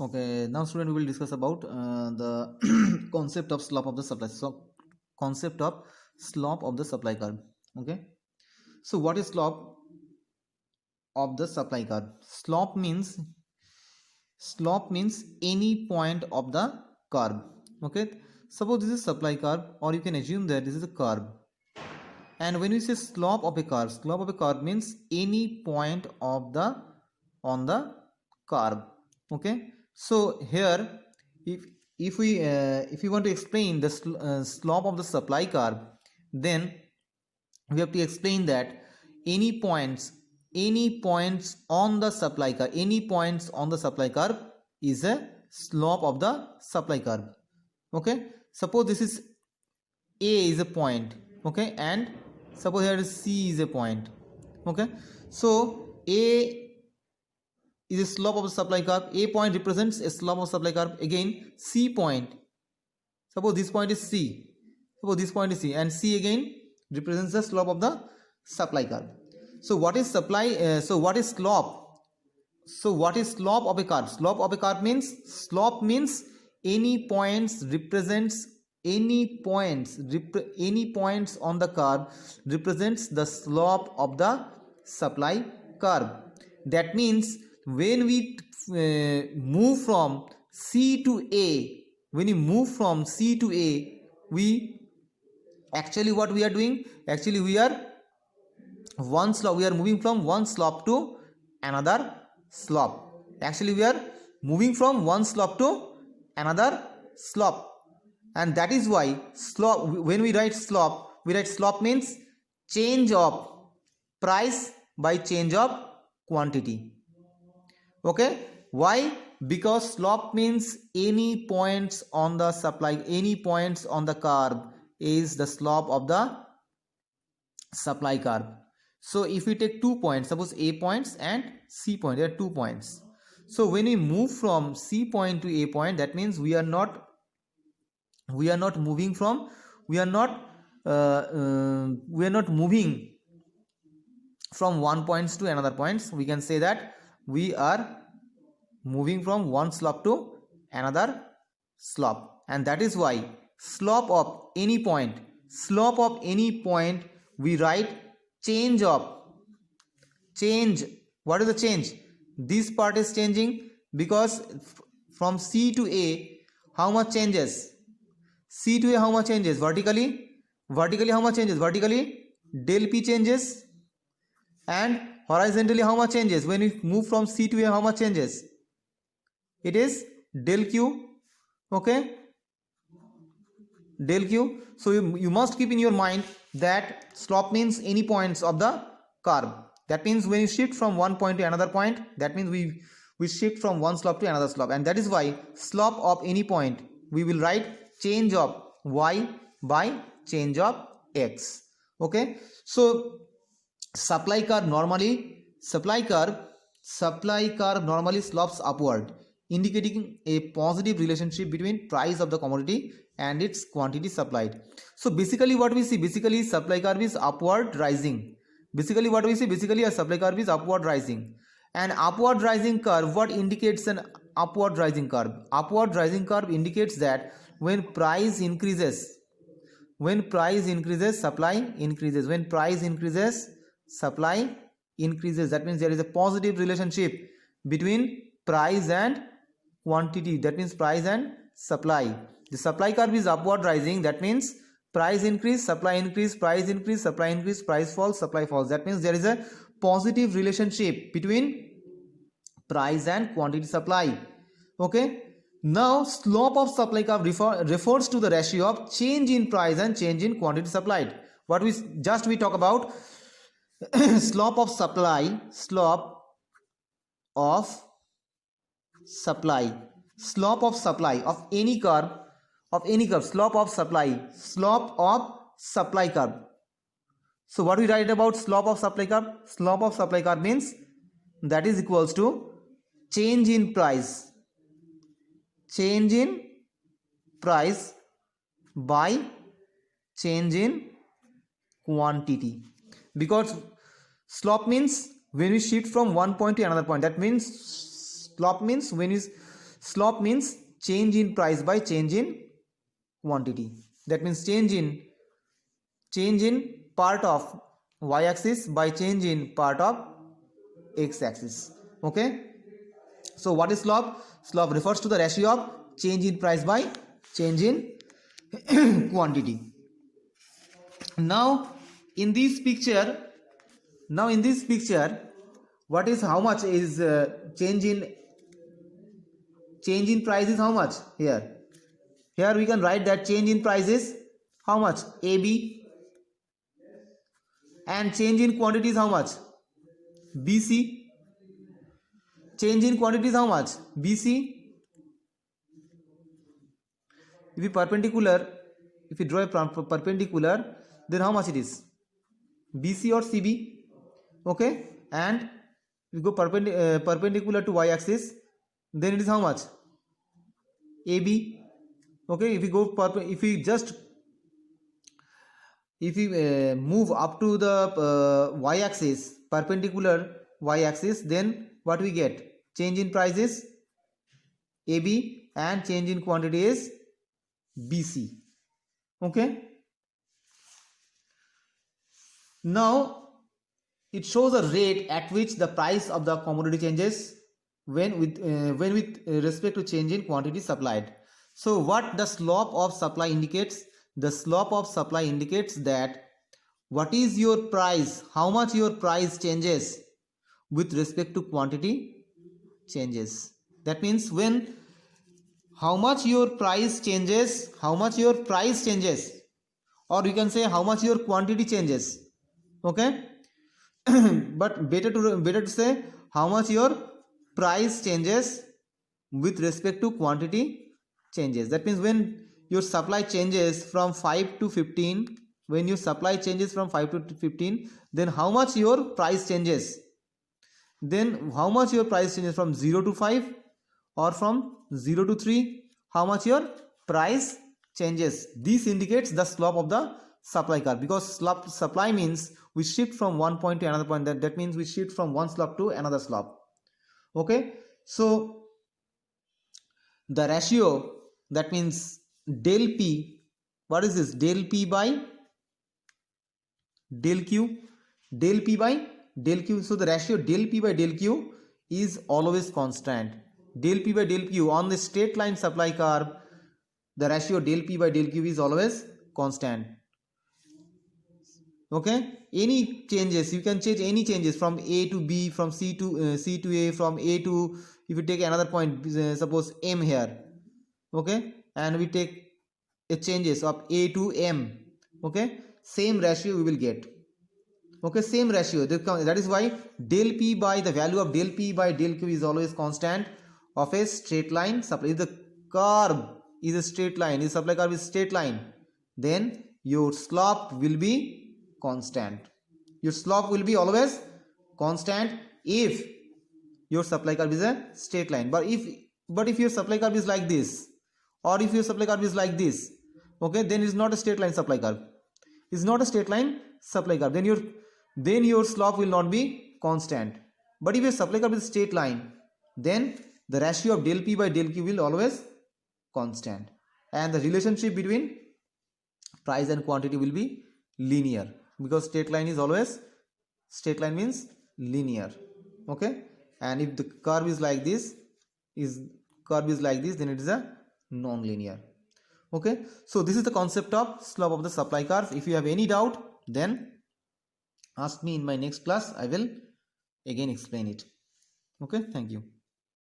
Okay, now student we will discuss about the concept of slope of the supply. So concept of slope of the supply curve. Okay, so what is slope of the supply curve? Slope means any point of the curve. Okay, suppose this is supply curve, or you can assume that this is a curve. And when we say slope of a curve means any point of the on the curve. Okay, so here if if we want to explain the slope of the supply curve, then we have to explain that any points on the supply curve, is a slope of the supply curve. Okay, suppose this is a is a point. Okay, and suppose here C is a point. Okay, so A is a slope of the supply curve. A point represents a slope of supply curve. Again, C point, suppose this point is C, and C again represents the slope of the supply curve. So what is what is slope? So what is slope of a curve? Slope means any points on the curve represents the slope of the supply curve. That means when we move from C to A, we actually what we are doing? Actually we are moving from one slope to another slope. Actually we are moving from one slope to another slope, and that is why when we write slope means change of price by change of quantity. Okay, why? Because slope means any points on the curve is the slope of the supply curve. So if we take 2 points, suppose A points and C point, there are 2 points. So when we move from C point to A point, that means we are not moving from one points to another points. We can say that we are moving from one slope to another slope, and that is why slope of any point we write change. What is the change? This part is changing because from C to A, how much changes? C to A, how much changes? Vertically how much changes? Vertically del P changes. And horizontally how much changes? When we move from C to A, how much changes? It is del Q. Okay, del Q. So you must keep in your mind that slope means any points of the curve. That means when you shift from one point to another point, that means we shift from one slope to another slope, and that is why slope of any point we will write change of y by change of x. Okay, so supply curve normally slopes upward, indicating a positive relationship between price of the commodity and its quantity supplied. So basically what we see, a supply curve is upward rising. A supply curve is upward rising. An upward rising curve, what indicates an upward rising curve? Upward rising curve indicates that when price increases, supply increases. When price increases, supply increases. That means there is a positive relationship between price and quantity. That means price and supply. The supply curve is upward rising. That means price increase, supply increase, price increase, supply increase, price falls, supply falls. That means there is a positive relationship between price and quantity supply. Okay, now slope of supply curve refers to the ratio of change in price and change in quantity supplied. What we talk about slope of supply of of any curve, slope of supply curve. So what we write about slope of supply curve? Slope of supply curve means that is equals to change in price by change in quantity. Because slope means when we shift from one point to another point. That means slope means when we Slope means change in price by change in quantity. That means change in part of y axis by change in part of x axis. Okay, so what is slope? Slope refers to the ratio of change in price by change in quantity. Now in this picture, what is, how much is change in price is how much? Here we can write that change in price is how much? AB. And change in quantity is how much? BC. Change in quantity is how much? BC. If you draw a perpendicular, then how much it is? BC or CB. Okay, and if you go perpendicular to y axis, then it is how much? AB. Okay, if we move up to the y axis, perpendicular y axis, then what we get? Change in price is AB and change in quantity is BC. Okay, now it shows a rate at which the price of the commodity changes when with respect to change in quantity supplied. So what the slope of supply indicates? The slope of supply indicates that what is your price, how much your price changes with respect to quantity changes. That means when how much your price changes, or you can say how much your quantity changes. Okay, but better to say how much your price changes with respect to quantity changes. That means when your supply changes from 5 to 15, then how much your price changes? Then how much your price changes from 0 to 5 or from 0 to 3? How much your price changes? This indicates the slope of the supply curve, because supply means we shift from one point to another point. That means we shift from one slope to another slope. Okay, so the ratio, that means del P, what is this? Del P by del Q. Del P by del Q. So the ratio del P by del Q is always constant. Del P by del Q on the straight line supply curve, the ratio del P by del Q is always constant. Okay, any changes, you can change any changes from A to B, from C to A, from A to, if you take another point, suppose M here. Okay, and we take a changes of A to M. Okay, same ratio we will get. Okay, same ratio. That is why del P by, the value of del P by del Q is always constant of a straight line supply. If the curve is a straight line, if supply curve is straight line, then your slope will be constant. Your slope will be always constant if your supply curve is a straight line. But if your supply curve is like this, or if your supply curve is like this, okay, then it is not a straight line supply curve. It's not a straight line supply curve. Then your slope will not be constant. But if your supply curve is straight line, then the ratio of del P by del Q will always constant, and the relationship between price and quantity will be linear, because straight line means linear. Okay, and if the curve is like this, then it is a non-linear. Okay, so this is the concept of slope of the supply curve. If you have any doubt, then ask me in my next class. I will again explain it. Okay, thank you.